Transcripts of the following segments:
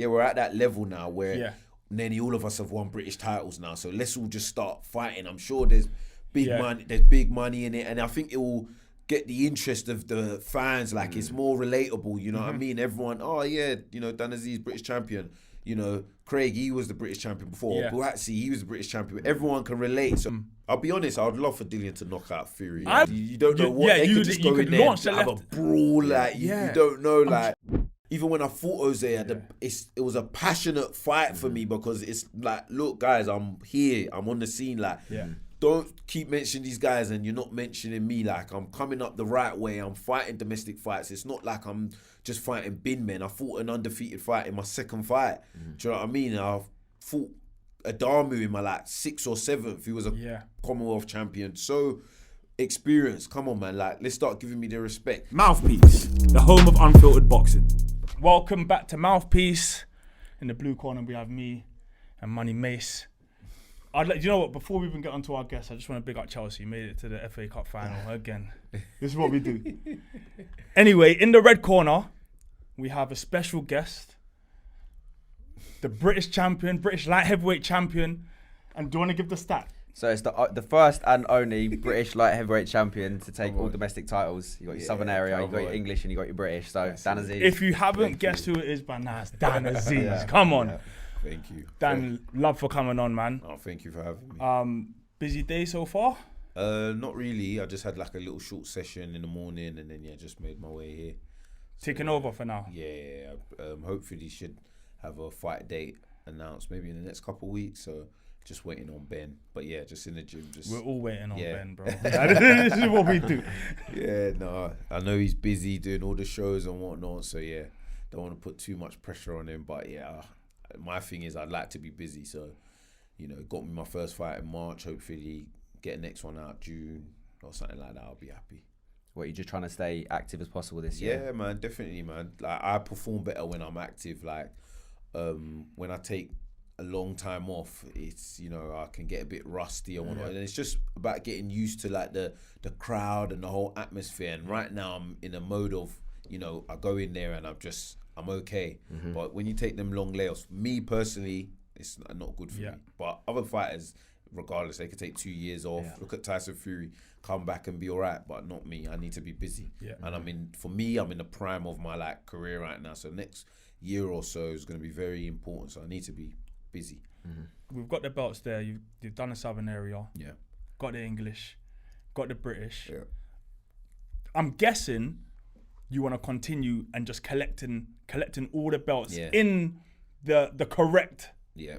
we're at that level now where nearly all of us have won British titles now. So let's all just start fighting. I'm sure there's big money. There's big money in it, and I think it will get the interest of the fans. Like it's more relatable. You know what I mean? Everyone, Dan Azeez, British champion. Craig, he was the British champion before. Whyte, he was the British champion. Everyone can relate. So I'll be honest, I would love for Dillian to knock out Fury. You don't know what they could just go in there and have a brawl. You don't know. Like even when I fought Jose, it was a passionate fight for me because it's like, look, guys, I'm here. I'm on the scene. Don't keep mentioning these guys and you're not mentioning me. Like, I'm coming up the right way. I'm fighting domestic fights. It's not like I'm just fighting bin men. I fought an undefeated fight in my second fight. Do you know what I mean? I fought Adamu in my 6th or 7th. He was a Commonwealth champion. So experienced. Come on, man. Like, let's start giving me the respect. Mouthpiece, the home of unfiltered boxing. Welcome back to Mouthpiece. In the blue corner, we have me and Money Mace. You know what? Before we even get onto our guests, I just want to big up Chelsea. Made it to the FA Cup final again. This is what we do. Anyway, in the red corner, we have a special guest, the British champion, British light heavyweight champion. And do you want to give the stat? So it's the first and only British light heavyweight champion to take all domestic titles. You got your Southern area, you got your English, and you got your British. So Dan Azeez. If you haven't guessed who it is by now, it's Dan Azeez. Come on. Yeah. Thank you. Dan, love for coming on, man. Oh, thank you for having me. Busy day so far? Not really. I just had a little short session in the morning and then just made my way here. Taking over for now? Yeah. Hopefully should have a fight date announced maybe in the next couple of weeks. So just waiting on Ben. But yeah, just in the gym. We're all waiting on Ben, bro. This is what we do. Yeah, no. I know he's busy doing all the shows and whatnot. So yeah, don't want to put too much pressure on him. But yeah, my thing is I'd like to be busy, so got me my first fight in March. Hopefully get the next one out June or something like that. I'll be happy. What, you just trying to stay active as possible this year? Yeah, man, definitely, man. Like I perform better when I'm active. Like when I take a long time off, it's I can get a bit rusty or whatnot, and it's just about getting used to the crowd and the whole atmosphere. And right now I'm in a mode of I go in there and I'm okay. But when you take them long layoffs, me personally, it's not good for me. But other fighters, regardless, they could take 2 years off. Look at Tyson Fury, come back and be all right. But not me. I need to be busy. And I'm in the prime of my career right now. So next year or so is going to be very important. So I need to be busy. We've got the belts there. You've done the Southern area. Yeah. Got the English. Got the British. Yeah. I'm guessing you want to continue and just collecting all the belts in the correct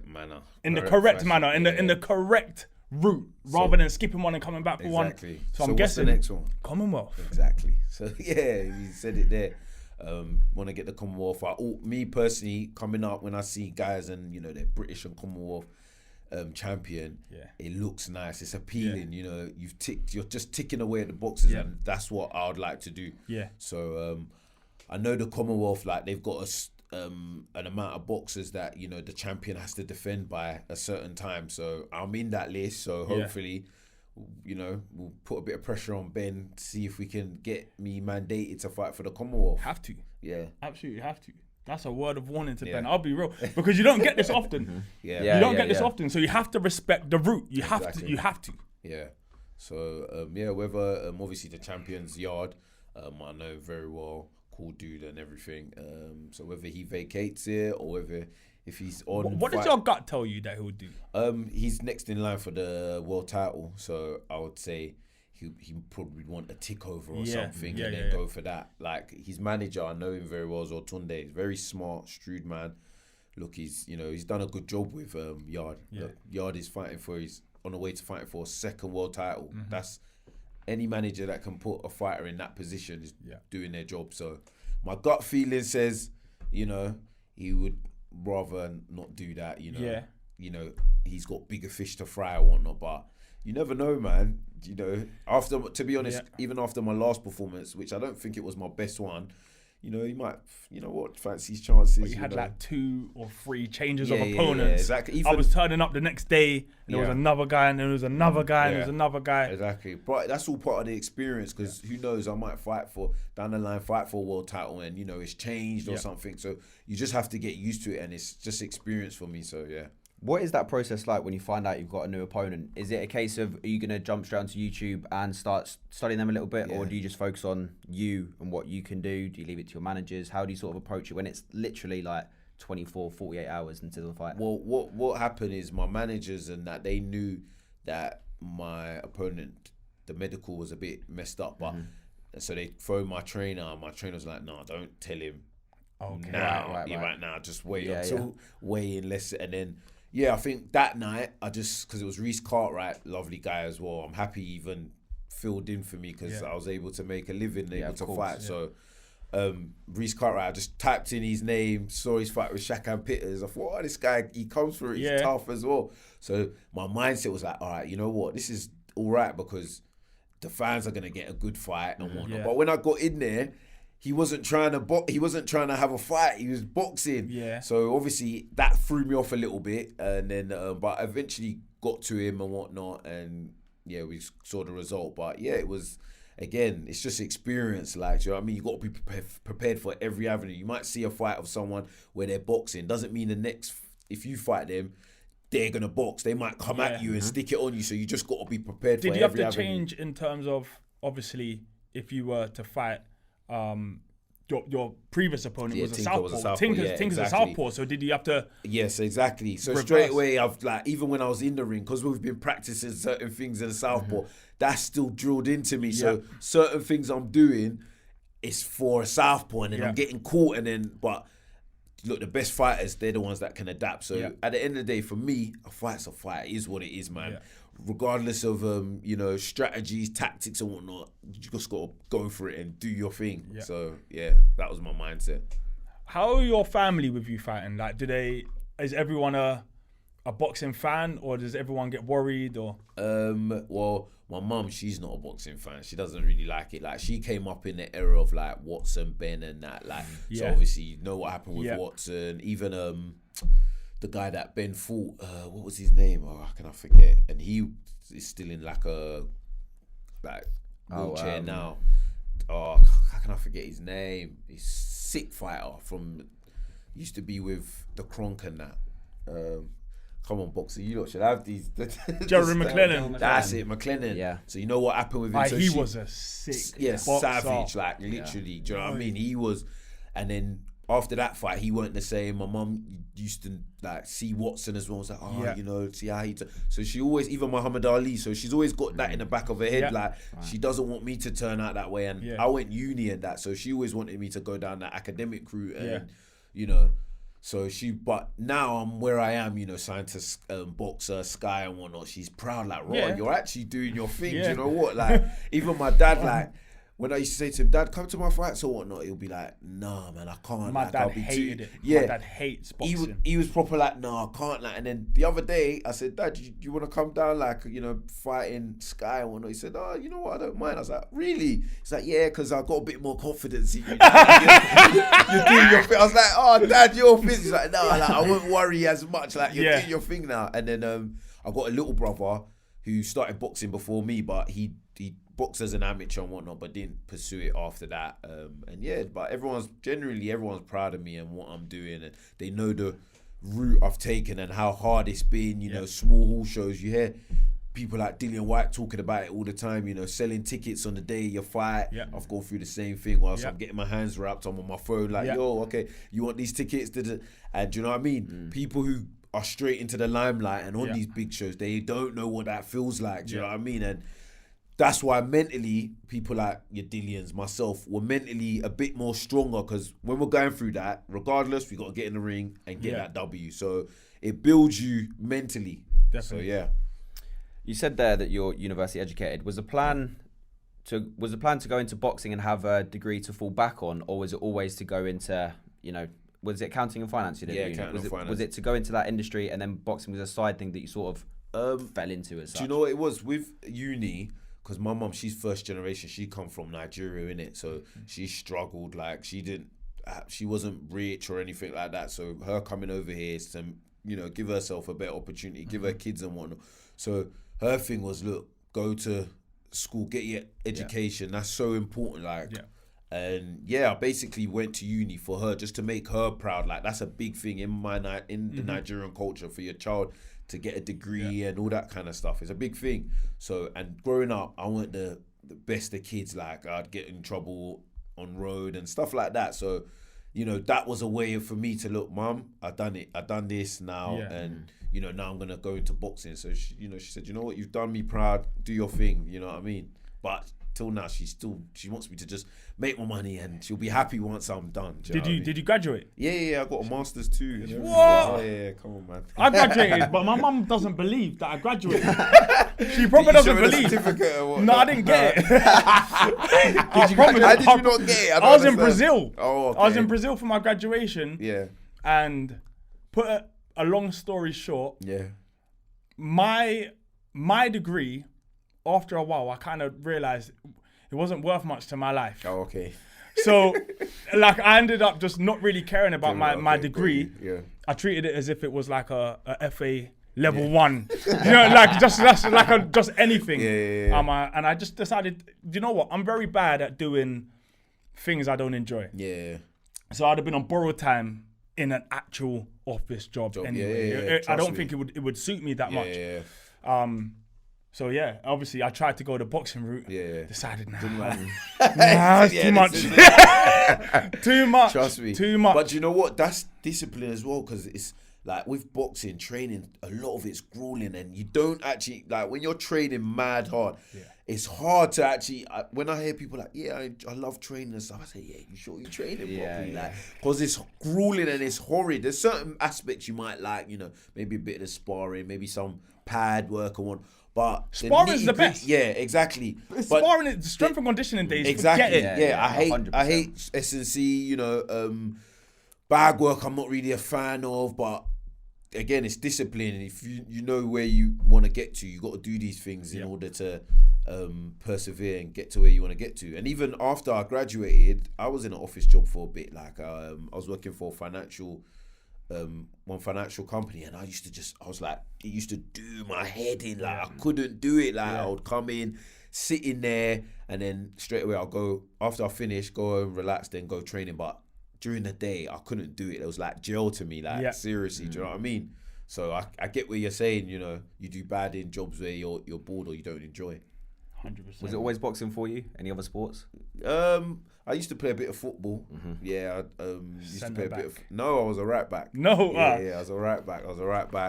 manner. In the correct manner, in the correct route, rather than skipping one and coming back for one. So I'm guessing the next one? Commonwealth. Exactly. So yeah, you said it there. Want to get the Commonwealth. Me personally, coming up when I see guys and they're British and Commonwealth champion, it looks nice, it's appealing. You're just ticking away at the boxes, and that's what I would like to do. So I know the Commonwealth, they've got an amount of boxers that the champion has to defend by a certain time, so I'm in that list. So hopefully we'll put a bit of pressure on Ben, see if we can get me mandated to fight for the Commonwealth. Have to. Absolutely have to. That's a word of warning to Ben. I'll be real, because you don't get this often. You don't get this often, so you have to respect the route. You have to. Yeah. So whether obviously the champion's Yard, I know very well, cool dude and everything. So whether he vacates it or whether if he's on. What does your gut tell you that he'll do? He's next in line for the world title, so I would say he probably want a tick over or something and then go for that. Like his manager, I know him very well, as Tunde. He's very smart, shrewd man. Look, he's done a good job with Yard. Look, Yard is on the way to fighting for a second world title. That's any manager that can put a fighter in that position is doing their job. So my gut feeling says, he would rather not do that. He's got bigger fish to fry or whatnot, but you never know, man. To be honest, even after my last performance, which I don't think it was my best one, you know, he might, you know what, fancy his chances. But you had like 2 or 3 changes of opponents. Yeah, exactly. I was turning up the next day, and there was another guy, and there was another guy, and there was another guy. Exactly. But that's all part of the experience, because who knows, I might down the line fight for a world title, and, you know, it's changed or something. So you just have to get used to it, and it's just experience for me. So, yeah. What is that process like when you find out you've got a new opponent? Is it a case of, are you going to jump straight onto YouTube and start studying them a little bit, or do you just focus on you and what you can do? Do you leave it to your managers? How do you sort of approach it when it's literally like 24, 48 hours until the fight? Well, what happened is my managers and that, they knew that my opponent, the medical was a bit messed up, but so they phoned my trainer, and my trainer was like, "No, don't tell him now, right now. Just wait until weigh in less." And then. Yeah, I think that night, because it was Reece Cartwright, lovely guy as well. I'm happy he even filled in for me, because I was able to make a living, able to fight. So, Reece Cartwright, I just typed in his name, saw his fight with Shakan Pitters. I thought, oh, this guy, he comes for it, he's tough as well. So, my mindset was like, all right, you know what, this is all right, because the fans are going to get a good fight and whatnot. But when I got in there, he wasn't trying to have a fight. He was boxing. Yeah. So obviously that threw me off a little bit, and then but eventually got to him and whatnot, and we saw the result. But it was, again, it's just experience. Like, do you know what I mean? You got to be prepared for every avenue. You might see a fight of someone where they're boxing. Doesn't mean the next, if you fight them, they're gonna box. They might come at you and stick it on you. So you just got to be prepared. Did for you have every to avenue. change in terms of, obviously, if you were to fight? Your previous opponent was a southpaw. Tinker's a southpaw. So did you have to? Yes, exactly. So reverse? Straight away, I've even when I was in the ring, because we've been practicing certain things in the southpaw, that's still drilled into me. So certain things I'm doing is for a southpaw, and then I'm getting caught, and then but. Look, the best fighters, they're the ones that can adapt. So at the end of the day, for me, a fight's a fight. It is what it is, man. Yeah. Regardless of strategies, tactics and whatnot, you just got to go for it and do your thing. Yeah. So that was my mindset. How are your family with you fighting? Like, is everyone a boxing fan, or does everyone get worried? Or well, my mum, she's not a boxing fan. She doesn't really like it. Like, she came up in the era of like Watson, Ben, and that. Like, so obviously you know what happened with Watson. Even the guy that Ben fought, what was his name? Oh, how can I forget? And he is still in like a wheelchair now. Oh, how can I forget his name? He's a sick fighter used to be with the Kronk and that. Come on, boxer, you lot should have these. Jerry McLennan. That's it, McLennan. Yeah. So you know what happened with him? So he was a sick boxer. Savage, like literally. Do you know what I mean? He was, and then after that fight, he weren't the same. My mum used to like see Watson as well. I was like, see how he. So she always, even Muhammad Ali. So she's always got that in the back of her head. Like she doesn't want me to turn out that way. And I went uni and that, so she always wanted me to go down that academic route. And So but now I'm where I am, signed to Boxer, Sky and whatnot. She's proud, like, you're actually doing your thing. Do you know what? Like, even my dad, like, when I used to say to him, Dad, come to my fights or whatnot, he'll be like, nah, man, I can't. My dad hated it. Yeah. My dad hates boxing. He was proper like, nah, I can't. Like, and then the other day, I said, Dad, do you want to come down, like, fighting Sky and whatnot? He said, oh, you know what, I don't mind. I was like, really? He's like, yeah, because I've got a bit more confidence in you. You're doing your thing. I was like, oh, Dad, your thing. He's like, no, like, I won't worry as much. Like, you're doing your thing now. And then I got a little brother who started boxing before me, but he boxed as an amateur and whatnot, but didn't pursue it after that. But everyone's proud of me and what I'm doing, and they know the route I've taken and how hard it's been. Small hall shows. You hear people like Dillian Whyte talking about it all the time. Selling tickets on the day of your fight. Yeah. I've gone through the same thing whilst I'm getting my hands wrapped. I'm on my phone like, yo, okay, you want these tickets? And do you know what I mean? People who are straight into the limelight and on these big shows, they don't know what that feels like. Do you know what I mean? And that's why mentally, people like your Dillians, myself, were mentally a bit more stronger, because when we're going through that, regardless, we got to get in the ring and get that W. So it builds you mentally. Definitely. So you said there that you're university educated. Was the plan to go into boxing and have a degree to fall back on, or was it always to go into, was it accounting and finance you did? Accounting and finance. Was it to go into that industry and then boxing was a side thing that you sort of fell into as such? Do you know what it was with uni? Because my mum, she's first generation. She come from Nigeria, innit? So she struggled. Like, she didn't she wasn't rich or anything like that. So her coming over here is to, you know, give herself a better opportunity, give her kids and whatnot. So her thing was, look, go to school, get your education. That's so important. Like, and I basically went to uni for her just to make her proud. Like, that's a big thing in the Nigerian culture for your child to get a degree and all that kind of stuff. It's a big thing. So, and growing up, I weren't the best of kids. Like, I'd get in trouble on road and stuff like that. So, you know, that was a way for me to look, Mum, I've done it. I've done this now. And, you know, now I'm going to go into boxing. So, she said, you know what, you've done me proud. Do your thing. You know what I mean? But till now, she wants me to just make my money and she'll be happy once I'm done. Did you graduate? Yeah, I got a master's too. What? Yeah, come on, man. I graduated, but my mum doesn't believe that I graduated. She probably doesn't believe. No, I didn't get it. How did you not get it? I was in Brazil. Oh, okay. I was in Brazil for my graduation. Yeah. And put a long story short. Yeah. My degree, after a while, I kind of realized it wasn't worth much to my life. Oh, okay. So, like, I ended up just not really caring about my degree. Yeah. I treated it as if it was like a FA level 1. You know, like just anything. Yeah. And I just decided, you know what? I'm very bad at doing things I don't enjoy. Yeah. So I'd have been on borrowed time in an actual office job anyway. I don't think it would suit me that much. Yeah. So yeah, obviously I tried to go the boxing route. Yeah. Decided it's too much. Too much. Trust me. Too much. But you know what? That's discipline as well, because it's like with boxing training, a lot of it's grueling, and you don't actually like when you're training mad hard. Yeah. It's hard to actually. When I hear people like, I love training and stuff, I say, you sure you're training properly? Like, because it's grueling and it's horrid. There's certain aspects you might like, you know, maybe a bit of sparring, maybe some pad work or one. But sparring is the best. Yeah, exactly. Sparring is strength and conditioning days. Exactly. Forget it. I hate S&C. You know, bag work. I'm not really a fan of. But again, it's discipline. And if you know where you want to get to, you got to do these things in order to persevere and get to where you want to get to. And even after I graduated, I was in an office job for a bit. Like I was working for one financial company, and it used to do my head in. Like I couldn't do it. Like I would come in, sit in there, and then straight away I'll go, after I finish, go home, relax, then go training. But during the day I couldn't do it. It was like jail to me, like seriously. Do you know what I mean? So I get what you're saying. You know, you do bad in jobs where you're bored or you don't enjoy it. 100%. Was it always boxing for you? Any other sports? I used to play a bit of football. Yeah, I used to play a bit of. No, I was a right back. No, yeah, I was a right back.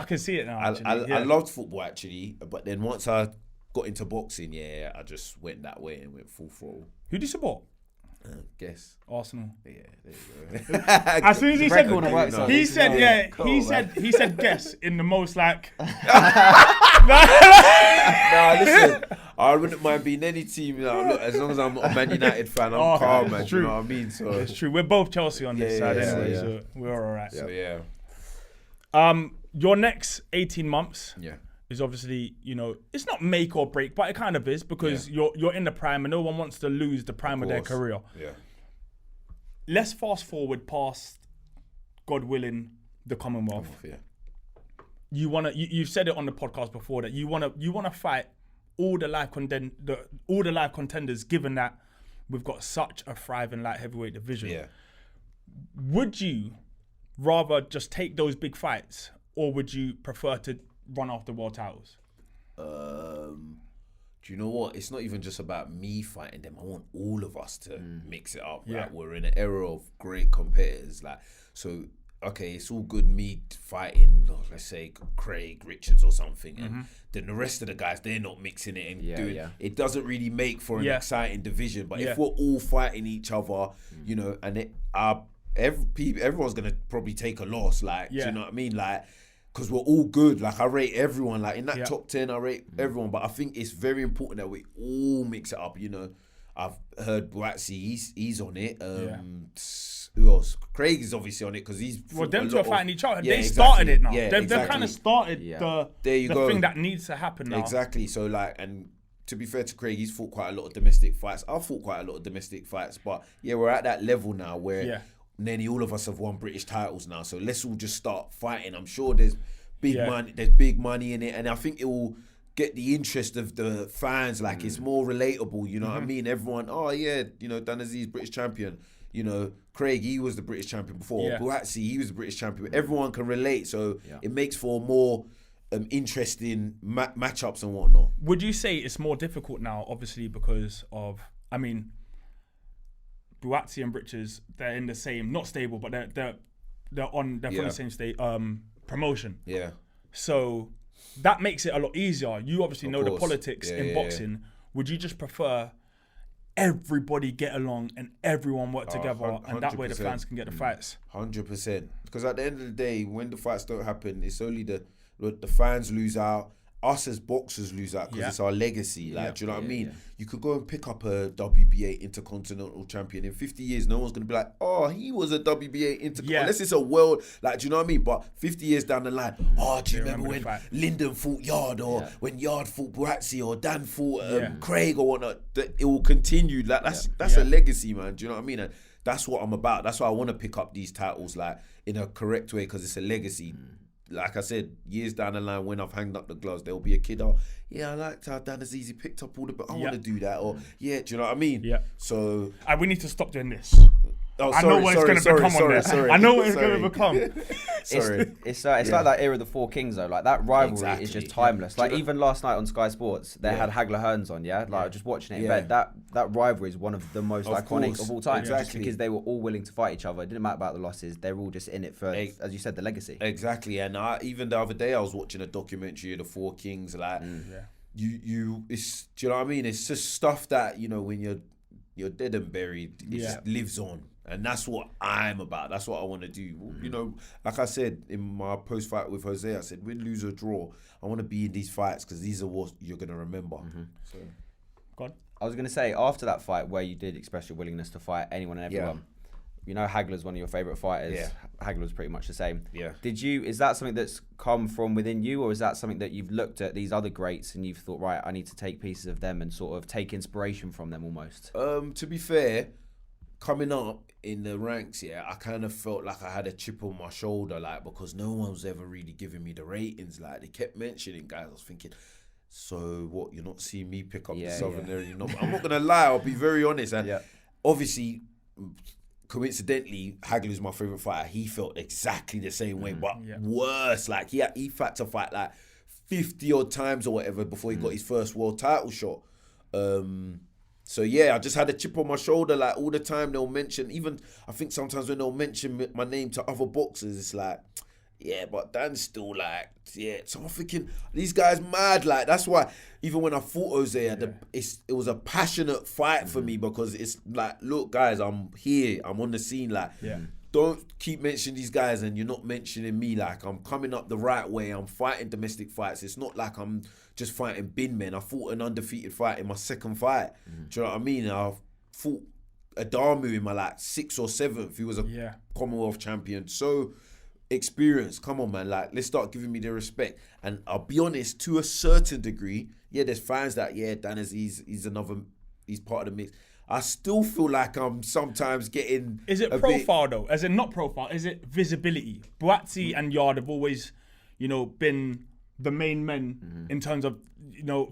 I can see it now. I loved football actually, but then once I got into boxing, I just went that way and went full throttle. Who do you support? Guess Arsenal. Yeah, there you go. As soon as he said, he said guess in the most like. Nah, listen, I wouldn't mind being any team. Look, as long as I'm not a Man United fan, I'm calm, man. True. You know what I mean? So it's true. We're both Chelsea on this side anyway, so we're all right. So your next 18 months. Yeah. Is obviously, you know, it's not make or break, but it kind of is because you're in the prime and no one wants to lose the prime of their career. Yeah. Let's fast forward past, God willing, the Commonwealth. You've said it on the podcast before that you wanna fight all the live contenders, given that we've got such a thriving light heavyweight division. Yeah. Would you rather just take those big fights, or would you prefer to run after world titles? Do you know what? It's not even just about me fighting them. I want all of us to mix it up. Yeah. Like, we're in an era of great competitors. Like, so okay, it's all good me fighting, let's say Craig Richards or something, and then the rest of the guys, they're not mixing it and doing it. It doesn't really make for an exciting division. But if we're all fighting each other, you know, and everyone's gonna probably take a loss. Like, do you know what I mean? Like, because we're all good. Like, I rate everyone. Like, in that top 10, I rate everyone. But I think it's very important that we all mix it up. You know, I've heard Whyte, he's on it. Who else? Craig is obviously on it because he's. Well, them two are fighting each other. Yeah, they started it now. Yeah, they've kind of started the thing that needs to happen now. Exactly. So, like, and to be fair to Craig, he's fought quite a lot of domestic fights. I've fought quite a lot of domestic fights. But, we're at that level now where nearly all of us have won British titles now, so let's all just start fighting. I'm sure there's big money in it, and I think it will get the interest of the fans. Like it's more relatable, you know what I mean? Everyone, oh yeah, you know, Dan Azeez, British champion. You know, Craig, he was the British champion before. Buatsi, he was the British champion. Everyone can relate, so it makes for more interesting matchups and whatnot. Would you say it's more difficult now, obviously, because of, I mean, Buatsi and Britches, they're in the same, not stable, but they're from the same state promotion. Yeah. So that makes it a lot easier. You obviously know the politics in boxing. Would you just prefer everybody get along and everyone work together, and that way the fans can get the fights? 100%. Because at the end of the day, when the fights don't happen, it's only the fans lose out. Us as boxers lose out because it's our legacy. Like, do you know what I mean? You could go and pick up a WBA Intercontinental champion. In 50 years, no one's going to be like, oh, he was a WBA Intercontinental. Unless it's a world, like, do you know what I mean? But 50 years down the line, oh, do you remember when Lyndon fought Yard, or when Yard fought Buatsi, or Dan fought Craig or whatnot? It will continue. Like, that's a legacy, man. Do you know what I mean? And that's what I'm about. That's why I want to pick up these titles, like, in a correct way, because it's a legacy. Like I said, years down the line, when I've hanged up the gloves, there'll be a kid, I liked how Dan Azeez picked up all the, but I want to do that. Or, do you know what I mean? Yeah. So we need to stop doing this. Oh, I know what it's going to become on this. I know what it's going to become. It's like that era of the Four Kings, though. Like, that rivalry is just timeless. Like, even last night on Sky Sports, they had Hagler Hearns on, Like, just watching it in bed. That rivalry is one of the most iconic of all time. Just because they were all willing to fight each other. It didn't matter about the losses. They were all just in it for, as you said, the legacy. Exactly. And even the other day, I was watching a documentary of the Four Kings. Like, it's, do you know what I mean? It's just stuff that, you know, when you're dead and buried, it just lives on. And that's what I'm about. That's what I want to do. You know, like I said in my post-fight with Jose, I said, win, lose or draw, I want to be in these fights because these are what you're going to remember. So, go on. I was going to say, after that fight where you did express your willingness to fight anyone and everyone, you know Hagler's one of your favourite fighters. Yeah. Hagler's pretty much the same. Yeah. Is that something that's come from within you, or is that something that you've looked at these other greats and you've thought, right, I need to take pieces of them and sort of take inspiration from them almost? To be fair, coming up in the ranks, I kind of felt like I had a chip on my shoulder, like, because no one was ever really giving me the ratings. Like, they kept mentioning guys. I was thinking, so what? You're not seeing me pick up the Southern area? I'm not gonna lie. I'll be very honest. And obviously, coincidentally, Hagler's my favorite fighter. He felt exactly the same way, but worse. Like, he had to fight like 50 odd times or whatever before he got his first world title shot. So I just had a chip on my shoulder. Like, all the time they'll mention, even I think sometimes when they'll mention my name to other boxers, it's like, but Dan's still like, So I'm thinking, these guys mad. Like, that's why even when I fought Jose, it was a passionate fight for me, because it's like, look guys, I'm here, I'm on the scene. Like, don't keep mentioning these guys and you're not mentioning me. Like, I'm coming up the right way. I'm fighting domestic fights. It's not like I'm just fighting bin men. I fought an undefeated fight in my second fight. Do you know what I mean? I fought Adamu in my like 6th or 7th. He was a Commonwealth champion. So experienced. Come on, man. Like, let's start giving me the respect. And I'll be honest, to a certain degree, there's fans that, Dan Azeez, he's part of the mix. I still feel like I'm sometimes getting... Is it profile though? As in not profile, is it visibility? Buatsi and Yard have always, been the main men in terms of,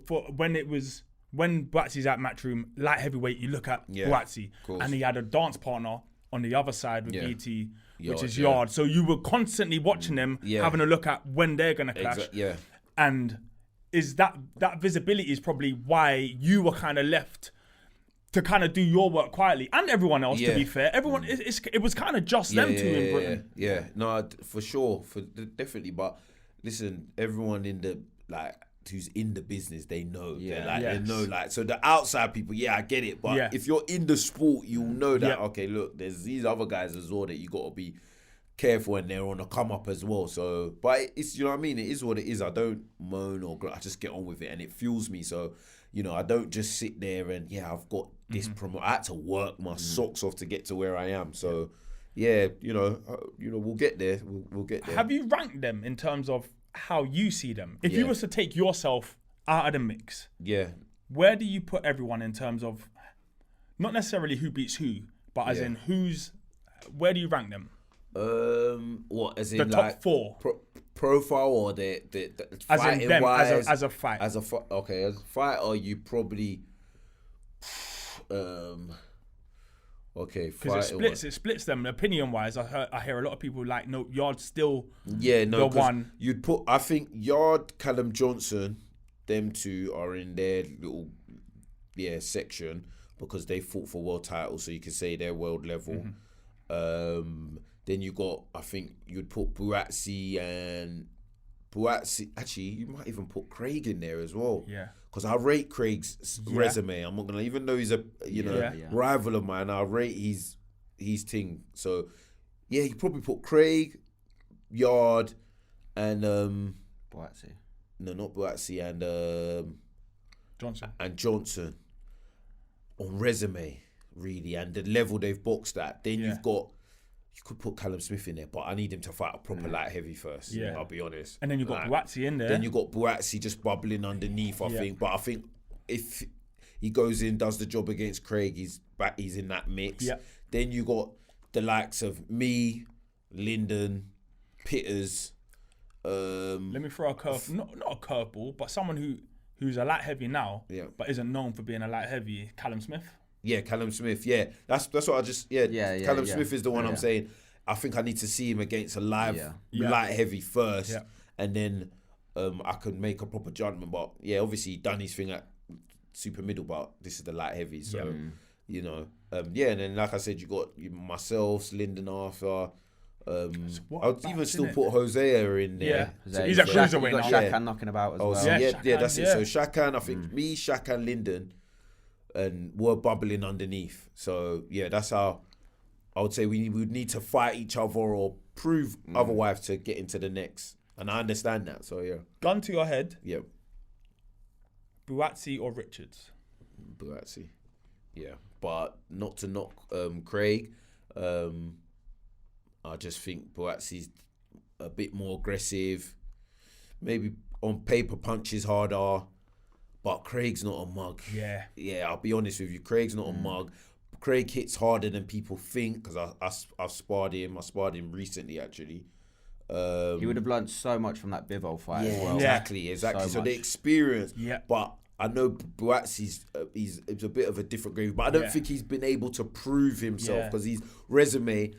for when Buatsi's at Matchroom, light heavyweight, you look at Buatsi, and he had a dance partner on the other side with BT, which is Yard. So you were constantly watching them, having a look at when they're going to clash. And is that visibility is probably why you were kind of left to kind of do your work quietly, and everyone else, to be fair. Everyone, it was kind of just them two in Britain. No, for sure, definitely. But listen, everyone in the, like, who's in the business, they know. They know, like, so the outside people, I get it. But if you're in the sport, you'll know that, okay, look, there's these other guys as well that you got to be careful, and they're on a come up as well. So, but it's, you know what I mean? It is what it is. I don't moan or I just get on with it, and it fuels me. So, I don't just sit there and, I've got this promo. I had to work my socks off to get to where I am. So, we'll get there. We'll get there. Have you ranked them in terms of how you see them? If you was to take yourself out of the mix, where do you put everyone in terms of not necessarily who beats who, but as in who's where do you rank them? What as in The top like 4 profile or the as in fighting them wise as a fight. as a fighter you probably okay because it splits them opinion wise. I hear a lot of people like Yard's still the one you'd put. I think Yard, Callum Johnson, them two are in their little section because they fought for world titles, so you could say they're world level. Then you got, I think you'd put Buatsi. Actually, you might even put Craig in there as well. Yeah. Because I rate Craig's resume. I'm not gonna, even though he's a rival of mine, I rate his thing. So yeah, you probably put Craig, Yard, and Buatsi. No, not Buatsi, and Johnson on resume, really, and the level they've boxed at. Then you could put Callum Smith in there, but I need him to fight a proper light heavy first. Yeah, I'll be honest. And then you got Buatsi in there. Then you got Buatsi just bubbling underneath, I think. But I think if he goes in, does the job against Craig, he's in that mix. Yeah. Then you got the likes of me, Lyndon, Pitters. Let me throw a curve, not a curveball, but someone who's a light heavy now, but isn't known for being a light heavy. Callum Smith. Yeah, Callum Smith. Yeah, that's what I just. Callum Smith is the one I'm saying. I think I need to see him against a light heavy first, and then I can make a proper judgment. But yeah, obviously he done his thing at super middle, but this is the light heavy. So you know, and then like I said, you got myself, Lyndon Arthur. I'd even still put Hosea in there. Yeah, so he's a cruiserweight now. You got Shakan knocking about as well. So that's it. So Shakan, I think me, Shakan, Lyndon, and we're bubbling underneath. So yeah, that's how I would say we would need to fight each other or prove otherwise to get into the next. And I understand that. So yeah. Gun to your head. Yeah. Buatsi or Richards? Buatsi. Yeah, but not to knock Craig. I just think Buatsi's a bit more aggressive. Maybe on paper punches harder. But Craig's not a mug. Yeah, I'll be honest with you. Craig's not a mug. Craig hits harder than people think because I've sparred him. I sparred him recently, actually. He would have learned so much from that Bivol fight as well. Exactly. So the experience. Yeah. But I know Buatsi's he's a bit of a different grade. But I don't think he's been able to prove himself because his resume,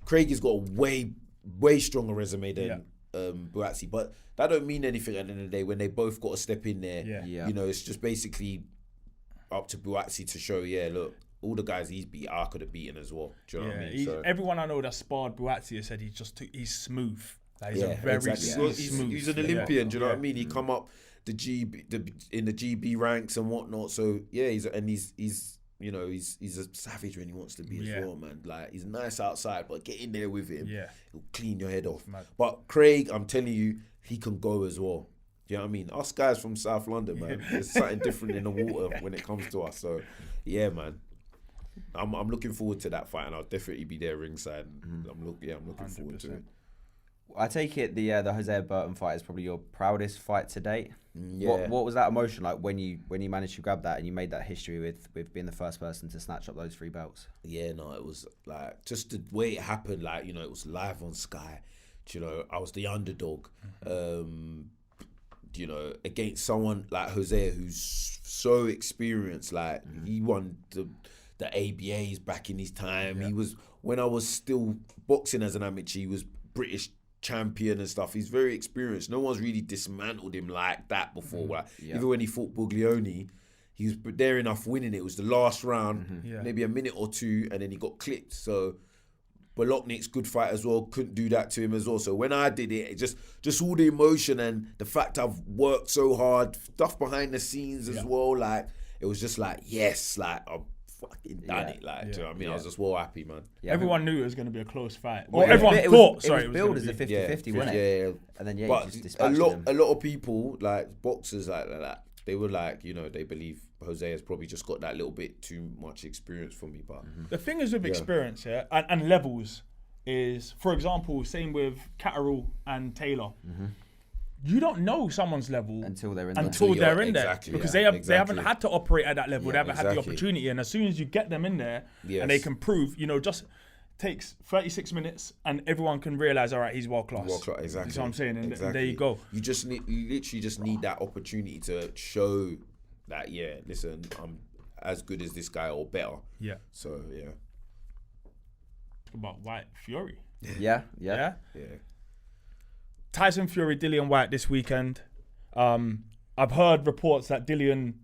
Craig has got a way stronger resume than Buatsi. But that don't mean anything at the end of the day when they both got to step in there. You know, it's just basically up to Buatsi to show, look, all the guys he's beat, I could have beaten as well. Do you know what I mean? So, everyone I know that sparred Buatsi has said he's smooth. Like, he's a very smooth. He's an Olympian. Do you know what I mean? He come up in the GB ranks and whatnot. So he's you know, he's a savage when he wants to be as well, man. Like, he's nice outside, but get in there with him. He'll clean your head off. Mad. But Craig, I'm telling you, he can go as well. Do you know what I mean? Us guys from South London, man, there's something different in the water when it comes to us. So, yeah, man. I'm looking forward to that fight, and I'll definitely be there ringside. I'm looking 100%. Forward to it. I take it the Jose Burton fight is probably your proudest fight to date. Yeah. What was that emotion like when you managed to grab that and you made that history with being the first person to snatch up those 3 belts? Yeah, no, it was like just the way it happened. Like, you know, it was live on Sky. You know, I was the underdog. You know, against someone like Jose who's so experienced. Like he won the ABAs back in his time. He was, when I was still boxing as an amateur, he was British champion and stuff. He's very experienced. No one's really dismantled him like that before. Like, even when he fought Buglioni, he was there enough winning it. It was the last round, maybe a minute or two, and then he got clipped. So Bolotnik's good fight as well, couldn't do that to him as well. So when I did it, just all the emotion and the fact I've worked so hard, stuff behind the scenes as well, like, it was just like, yes, like, I've fucking done it. Like, do you know what I mean? I was just well happy, man. Everyone knew it was going to be a close fight. Well, everyone thought, it was billed as a 50-50, wasn't it? And then, but you just dispatched them. A lot of people, like, boxers like that, they were like, you know, they believe Jose has probably just got that little bit too much experience for me. But the thing is with experience here and levels is, for example, same with Catterall and Taylor. You don't know someone's level until they're in there because they haven't had to operate at that level. They haven't had the opportunity, and as soon as you get them in there and they can prove, you know, just takes 36 minutes and everyone can realize, all right, he's world class. World class, exactly. That's what I'm saying, and exactly. there you go. You literally just need that opportunity to show that, listen, I'm as good as this guy or better. Yeah. So yeah. About Whyte Fury. Yeah. Tyson Fury, Dillian Whyte this weekend. I've heard reports that Dillian's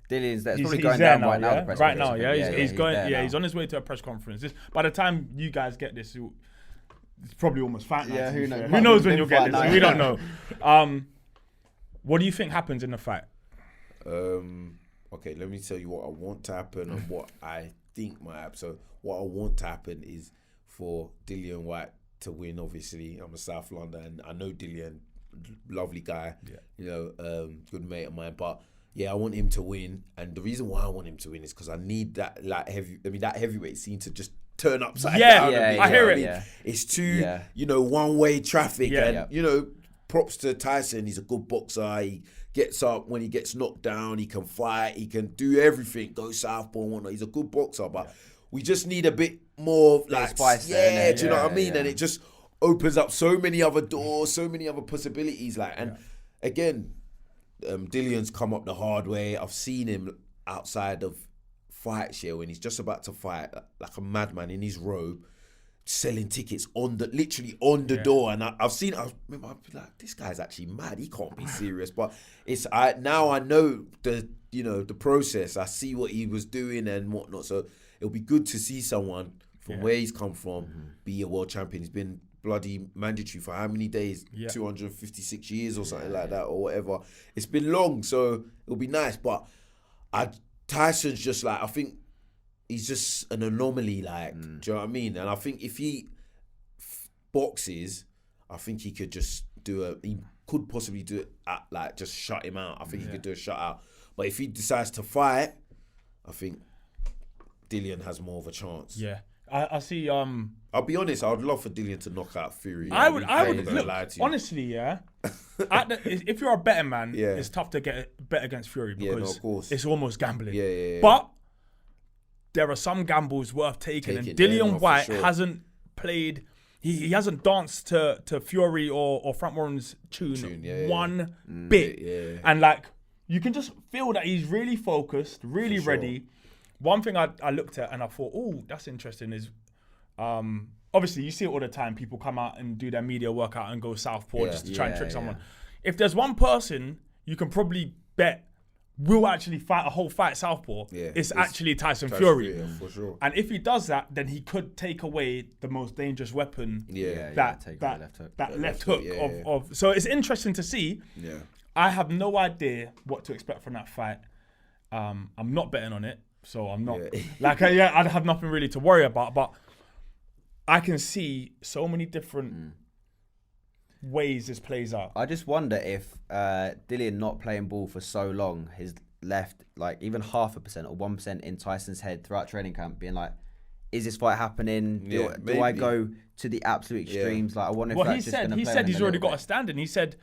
probably going down right now. Right now, he's going. Yeah, he's on his way to a press conference. By the time you guys get this, it's probably almost fight night. Yeah, who knows? Who knows when you'll get this? We don't know. What do you think happens in the fight? Okay, let me tell you what I want to happen and what I think might happen. So what I want to happen is for Dillian Whyte to win. Obviously, I'm a South London. I know Dillian, lovely guy. Yeah. You know, good mate of mine. But yeah, I want him to win. And the reason why I want him to win is because I need that that heavyweight scene to just turn upside down. I hear it. Yeah. It's too one-way traffic. Props to Tyson. He's a good boxer. He gets up when he gets knocked down. He can fight. He can do everything. Go southpaw and whatnot. He's a good boxer, but we just need a bit more spice. Do you know what I mean? And it just opens up so many other doors, so many other possibilities. Again, Dillian's come up the hard way. I've seen him outside of fights here when he's just about to fight, like a madman in his robe, selling tickets literally on the door. And I've seen, I've been like, this guy's actually mad. He can't be serious. But now I know the process. I see what he was doing and whatnot. So it'll be good to see someone from where he's come from be a world champion. He's been bloody mandatory for how many days? 256 years or something like that, or whatever. It's been long, so it'll be nice. But Tyson's just I think he's just an anomaly, do you know what I mean? And I think if he boxes, I think he could just he could possibly do it at just shut him out. I think he could do a shutout. But if he decides to fight, I think Dillian has more of a chance. Yeah. I see. I'll be honest. I would love for Dillian to knock out Fury. I would. Look, honestly, if you're a betting man, it's tough to get a bet against Fury because of course. It's almost gambling. Yeah. But there are some gambles worth taking, and Dillian Whyte hasn't played. He hasn't danced to Fury or Frank Warren's tune one bit, and you can just feel that he's really focused, really ready. One thing I looked at and I thought, oh, that's interesting is, obviously you see it all the time. People come out and do their media workout and go southpaw just to try and trick someone. If there's one person you can probably bet will actually fight a whole fight southpaw, it's actually Tyson Fury. Yeah, for sure. And if he does that, then he could take away the most dangerous weapon. That left hook of. So it's interesting to see. Yeah. I have no idea what to expect from that fight. I'm not betting on it. So I'm not I have nothing really to worry about, but I can see so many different ways this plays out. I just wonder if Dillian not playing ball for so long has left even 0.5% or 1% in Tyson's head throughout training camp, being like, is this fight happening? Do I go to the absolute extremes? I wonder if that's just going to play. He said he's already got a stand-in. He said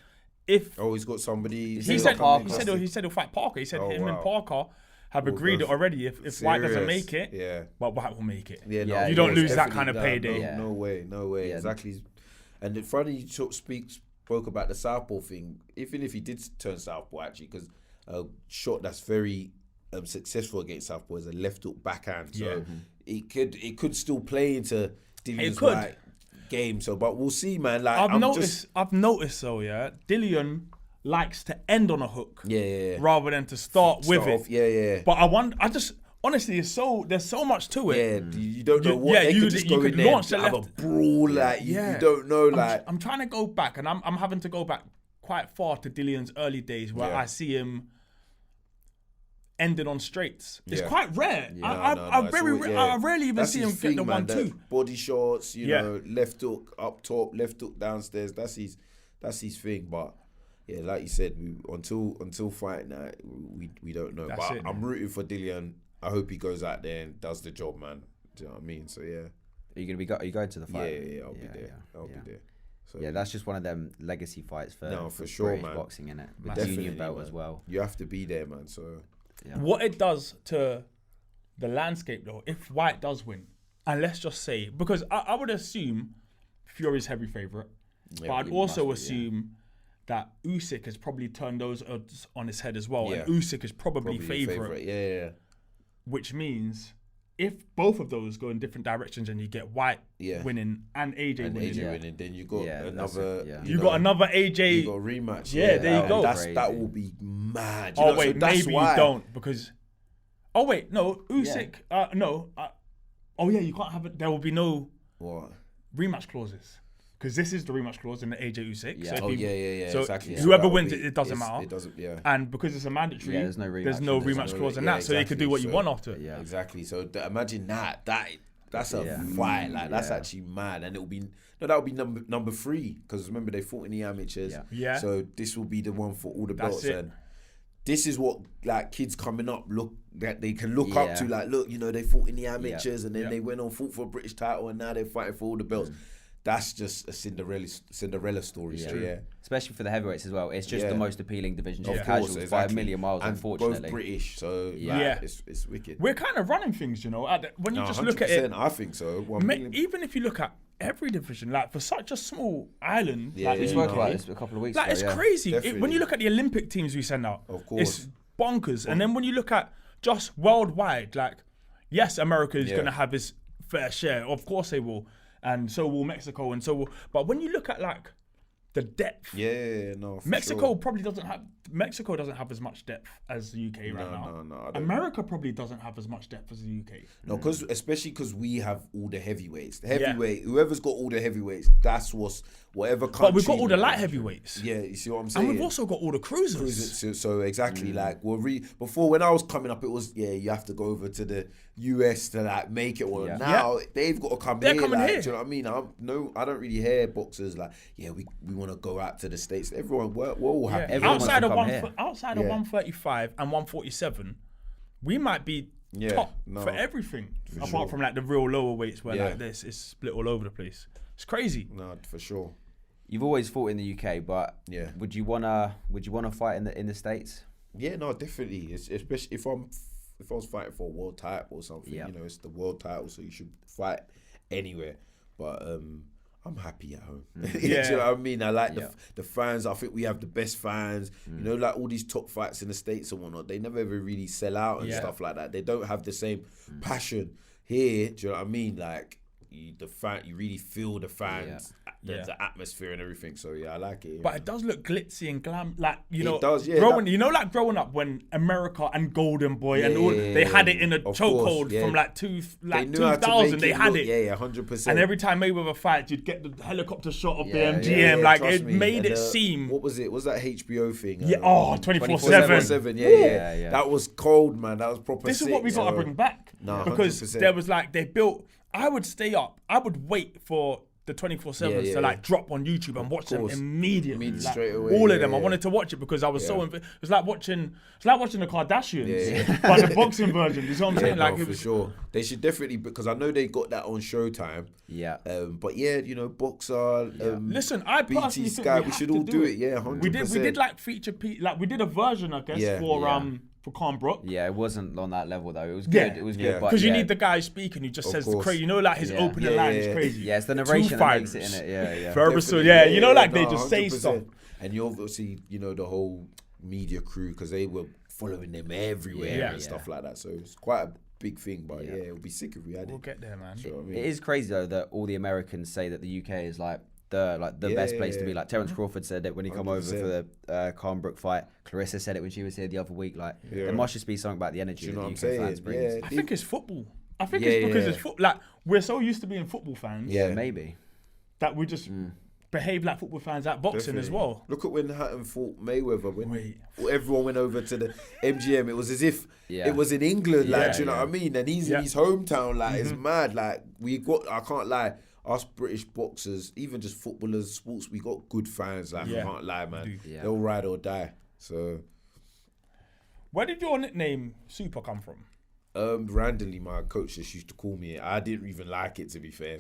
if he's got somebody. He said he'll fight Parker. He said and Parker have agreed it already. If Whyte doesn't make it, but Whyte will make it. You don't lose that kind of payday. No way. Yeah. Exactly. And the funny you spoke about the southpaw thing. Even if he did turn southpaw, actually, because a shot that's very successful against southpaw is a left hook backhand. So it could still play into Dillian's right game. So, but we'll see, man. I've noticed though, Dillian likes to end on a hook, rather than to start with it. But honestly, there's so much to it. You don't know what. They could just go in there and have a brawl. You don't know. I'm trying to go back, and I'm having to go back quite far to Dillian's early days, where I see him ending on straights. It's quite rare. I rarely even see him get the 1-2. Body shots, you know, left hook up top, left hook downstairs. That's his thing, but. Yeah, like you said, until fight night, we don't know. But I'm rooting for Dillian. I hope he goes out there and does the job, man. Do you know what I mean? So are you going to the fight? Yeah, I'll be there. I'll be there. So that's just one of them legacy fights for sure, British man. Boxing, innit? With the union belt as well. You have to be there, man. So what it does to the landscape though, if Whyte does win, And let's just say, because I would assume Fury's heavy favourite, but I'd also assume that Usyk has probably turned those odds on his head as well. And Usyk is probably favourite. Yeah. Which means if both of those go in different directions and you get Whyte winning and AJ winning, then you got another. You got another AJ. You got a rematch. Yeah, there you go. That will be mad. Oh wait, so maybe you don't because. Oh wait, no, Usyk. Oh yeah, you can't have it. There will be no rematch clauses. Because this is the rematch clause in the AJ Usyk. Yeah. So exactly. Whoever wins it doesn't matter. It doesn't, And because it's a mandatory, there's no rematch clause in that. So you could do what you want after it. Yeah, exactly. So imagine that's a fight. Like that's actually mad, and that will be number 3 because remember they fought in the amateurs. Yeah. So this will be the one for all the belts, it. and this is what like kids coming up that they can look up to. Like, look, they fought in the amateurs, and then they went on fought for a British title, and now they're fighting for all the belts. That's just a Cinderella story. Especially for the heavyweights as well. It's just the most appealing division to casuals by a million miles, and unfortunately. Both British, so it's wicked. We're kind of running things, when you just look at it. I think so. Even if you look at every division, like for such a small island, we spoke about this a couple of weeks ago. It's crazy. When you look at the Olympic teams we send out, of course, it's bonkers. And then when you look at just worldwide, like, yes, America is going to have his fair share. Of course they will. And so will Mexico, and so will. But when you look at like the depth, Mexico probably doesn't have. Mexico doesn't have as much depth as the UK right now. No. America probably doesn't have as much depth as the UK. No, especially because we have all the heavyweights. Whoever's got all the heavyweights, that's whatever country. But we've got all the light heavyweights. Yeah, you see what I'm saying? And we've also got all the cruisers. So exactly, like before when I was coming up, it was you have to go over to the US to like make it. Well, now they've got to come here. Coming here. Do you know what I mean? I don't really hear boxers like, we want to go out to the States. Everyone, we're all happy. Outside of 135 and 147, we might be top for everything. Apart from like the real lower weights where like this is split all over the place. It's crazy. No, for sure. You've always fought in the UK, but would you wanna fight in the States? Yeah, no, definitely. Especially if I was fighting for a world title or something, it's the world title, so you should fight anywhere. But I'm happy at home. Do you know what I mean? I like the fans. I think we have the best fans. Like all these top fights in the States and whatnot, they never ever really sell out and stuff like that. They don't have the same passion here. Do you know what I mean? Like you really feel the fans, the atmosphere and everything. So I like it. But it does look glitzy and glam. Like it does. Yeah. Growing up when America and Golden Boy and all they had it in a chokehold from like 2000. They had it. Yeah, 100%. And every time Mayweather fights, you'd get the helicopter shot of the MGM. Like it made it seem. What was it? Was that HBO thing? Yeah. 24/7. Yeah. That was cold, man. That was proper. This is what we gotta bring back. No, because 100%. there was like they built. I would stay up. I would wait for the 24/7s to like drop on YouTube and watch them immediately. Like, straight away. All of them. I wanted to watch it because I was so. It was like watching the Kardashians, but the boxing version. You know what I'm saying? Like for sure. They should definitely, because I know they got that on Showtime. Yeah. But Boxer. Listen, I personally BT think Sky. We should all do it. Yeah, 100%. We did like feature like we did a version, I guess, for Cornbrook. Yeah, it wasn't on that level though. It was good. It was good, because you need the guy speaking who just says the crazy. Like his opening line is crazy. Yeah, it's the narration that makes it in it. Yeah. Ferguson, they just say 100%. Stuff. And you obviously, the whole media crew, because they were following them everywhere and stuff like that. So it's quite a big thing, but it would be sick if we had it. We'll get there, man. Sure, It is crazy though that all the Americans say that the UK is like the best place to be. Like Terence Crawford said it when he come over for the Cornbrook fight. Clarissa said it when she was here the other week. Like there must just be something about the energy that the UK fans bring. I think it's football. I think it's because it's football. Like we're so used to being football fans. Yeah, maybe that we just behave like football fans at boxing as well. Look at when Hatton fought Mayweather. When everyone went over to the MGM, it was as if it was in England. Like, do you know what I mean? And he's in his hometown. Like it's mad. Like I can't lie. Us British boxers, even just footballers, sports, we got good fans. Like, I can't lie, man. They'll ride or die. So, where did your nickname Super come from? Randomly, my coach just used to call me it. I didn't even like it, to be fair.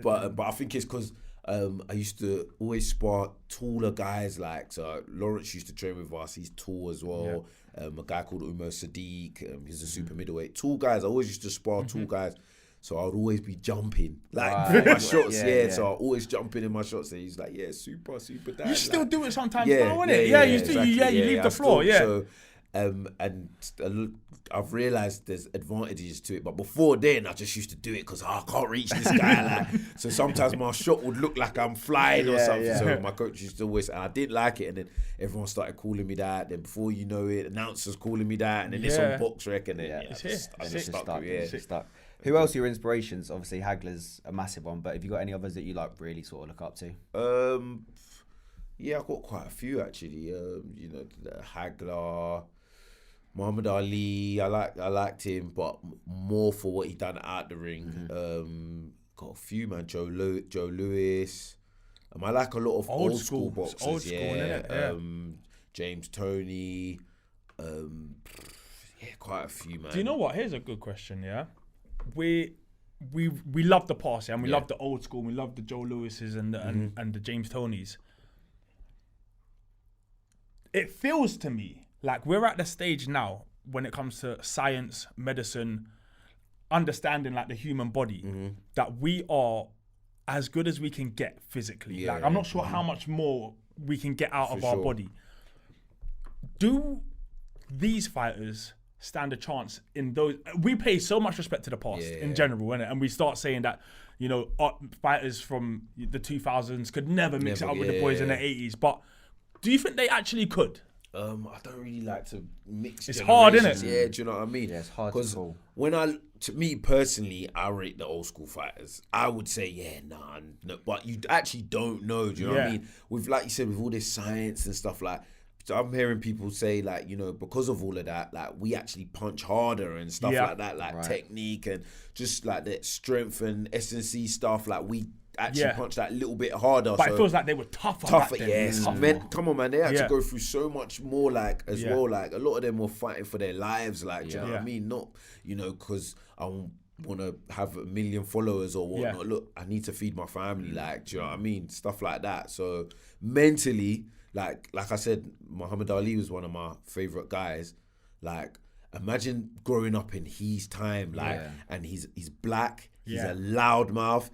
But but I think it's because I used to always spar taller guys. Like, so Lawrence used to train with us. He's tall as well. A guy called Umar Sadiq. He's a super middleweight. Tall guys. I always used to spar tall guys. So I'd always be jumping, like, Right. for my shots, Yeah. So I always jumping in my shots. And he's like, yeah, super Dan. You still like, do it sometimes now, innit? yeah, You still, exactly, you leave I the floor, still- So, I've realised there's advantages to it, but before then I just used to do it because I can't reach this guy. Like, so sometimes my shot would look like I'm flying or something. So my coach used to always, and I didn't like it, and then everyone started calling me that. Then before you know it, announcers calling me that, and then it's on box rec, and then I just stuck with it. It's stuck. Who else are your inspirations? Obviously, Hagler's a massive one, but have you got any others that you like really sort of look up to? Yeah, I've got quite a few actually. You know, Hagler, Muhammad Ali. I liked him, but more for what he done out the ring. Got a few, man. Joe Louis. I like a lot of old school boxers. Old school, yeah. James Toney. Quite a few, man. Do you know what? Here's a good question. Yeah, we love the past, and we love the old school. We love the Joe Lewises and the James Toneys. It feels to me like we're at the stage now when it comes to science, medicine, understanding like the human body, that we are as good as we can get physically. Like I'm not sure how much more we can get out of our body. Do these fighters stand a chance in those? We pay so much respect to the past in general, innit? And we start saying that, you know, fighters from the 2000s could never mix it up with the boys in the 80s. But do you think they actually could? I don't really like to mix. It's hard, innit? Yeah, do you know what I mean? Yeah, it's hard to call. To me personally, I rate the old school fighters. I would say, no, but you actually don't know. Do you know what I mean? With, like you said, with all this science and stuff, like, so I'm hearing people say, like, you know, because of all of that, like, we actually punch harder and stuff like that, like technique and just like that strength and S&C stuff. Like, we actually punch that little bit harder. But it feels like they were tougher. Yes. Come on, man. They had to go through so much more, like, as well. Like, a lot of them were fighting for their lives. Like, do you know what I mean? Not, you know, because I want to have 1 million followers or whatnot. Look, I need to feed my family. Like, do you know what I mean? Stuff like that. So mentally, like I said, Muhammad Ali was one of my favorite guys. Like, imagine growing up in his time, like, and he's black. He's a loudmouth.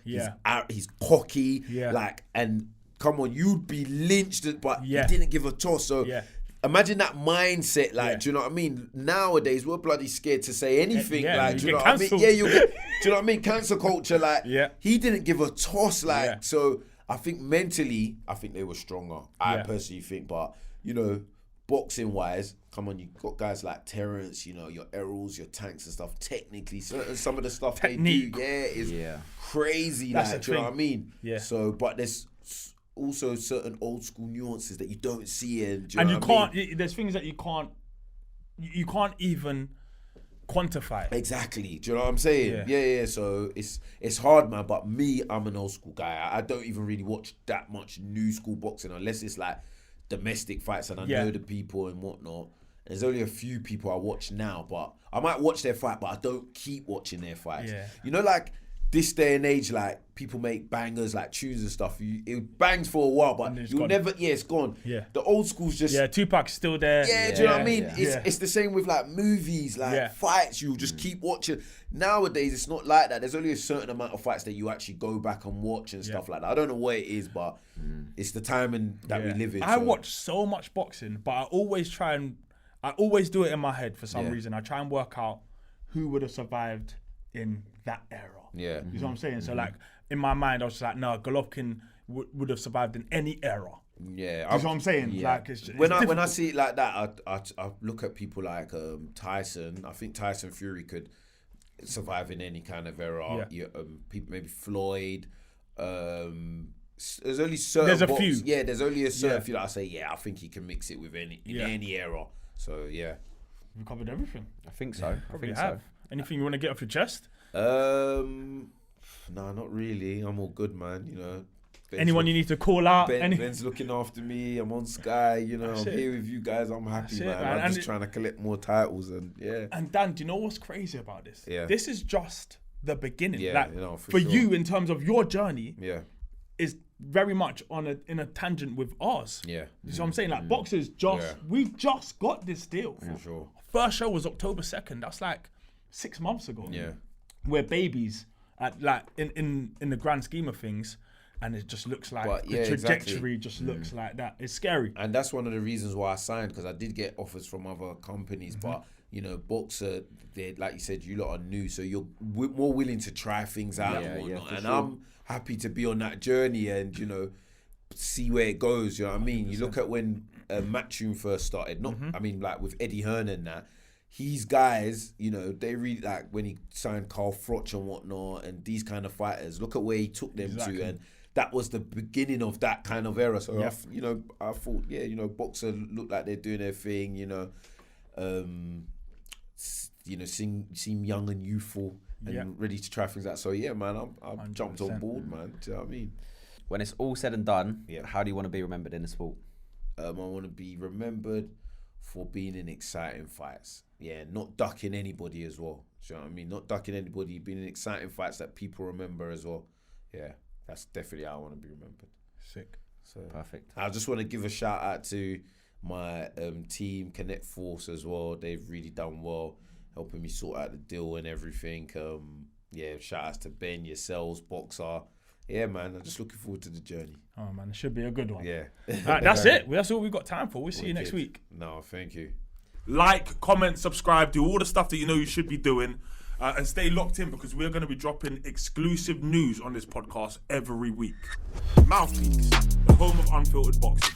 He's cocky. Like, and come on, you'd be lynched, but he didn't give a toss. So imagine that mindset. Like, do you know what I mean? Nowadays, we're bloody scared to say anything. Like, do you know what I mean? Yeah, do you know what I mean? Cancel culture. Like, he didn't give a toss. Like, so I think mentally, I think they were stronger. I personally think, but you know, boxing wise, come on, you got guys like Terrence, you know, your Errols, your Tanks and stuff. Technically, some of the stuff Technique. they do, is crazy. That's like, the do you know thing. what I mean? Yeah. So, but there's also certain old school nuances that you don't see, and There's things that you can't even quantify. Exactly. Do you know what I'm saying? Yeah. So it's hard, man. But me, I'm an old school guy. I don't even really watch that much new school boxing unless it's like domestic fights and I know the people and whatnot. There's only a few people I watch now, but I might watch their fight, but I don't keep watching their fights. Yeah. You know, like this day and age, like people make bangers, like tunes and stuff. It bangs for a while, but you'll gone. never. Yeah, it's gone. Yeah. The old school's just. Yeah, Tupac's still there. Yeah, do you know what I mean? It's the same with like movies, like fights. You just keep watching. Nowadays, it's not like that. There's only a certain amount of fights that you actually go back and watch and stuff like that. I don't know what it is, but it's the time that we live in. I watch so much boxing, but I always do it in my head for some reason. I try and work out who would have survived in that era. Yeah. You know what I'm saying? So like in my mind, I was just like, no, Golovkin would have survived in any era. Yeah. You know what I'm saying? Yeah. Like it's when I see it like that, I look at people like Tyson. I think Tyson Fury could survive in any kind of era. People, maybe Floyd. There's only certain. There's a few. Yeah, there's only a certain few that I say, I think he can mix it with any era. So yeah, we covered everything. I think so. I think have. so. Anything you want to get off your chest? No, not really. I'm all good, man. You know. Anyone you need to call out? Ben's looking after me. I'm on Sky. You know, I'm here with you guys. I'm happy, man. I'm just trying to collect more titles and And Dan, do you know what's crazy about this? Yeah. This is just the beginning. Yeah, like, you know, for sure. you in terms of your journey. Yeah. Is very much in a tangent with ours. Yeah. You see what I'm saying? Like boxers we just got this deal. For sure. First show was October 2nd. That's like 6 months ago. Yeah. We're babies like in the grand scheme of things, and it just looks like the trajectory just looks like that. It's scary. And that's one of the reasons why I signed, because I did get offers from other companies, but you know, boxer, like you said, you lot are new, so you're more willing to try things out and whatnot. And I'm happy to be on that journey and, you know, see where it goes. You know what I mean? 100%. You look at when Matchroom first started, I mean, like with Eddie Hearn and that, these guys, you know, they really, like when he signed Carl Froch and whatnot and these kind of fighters, look at where he took them to, and that was the beginning of that kind of era. So, I thought, you know, boxer look like they're doing their thing, you know, seem young and youthful and ready to try things out. So yeah, man, I'm jumped on board, man. Do you know what I mean? When it's all said and done, how do you want to be remembered in the sport? I want to be remembered for being in exciting fights. Yeah, not ducking anybody as well. Do you know what I mean? Not ducking anybody, being in exciting fights that people remember as well. Yeah, that's definitely how I want to be remembered. Sick. So perfect. I just want to give a shout out to my team, Connect Force as well. They've really done well, helping me sort out the deal and everything. Shout outs to Ben, yourselves, Boxer. Yeah, man, I'm just looking forward to the journey. Oh man, it should be a good one. Yeah. Right, that's it. That's all we've got time for. We'll see you next week. No, thank you. Like, comment, subscribe, do all the stuff that you know you should be doing, and stay locked in, because we're going to be dropping exclusive news on this podcast every week. Mouthpiece, the home of unfiltered boxing.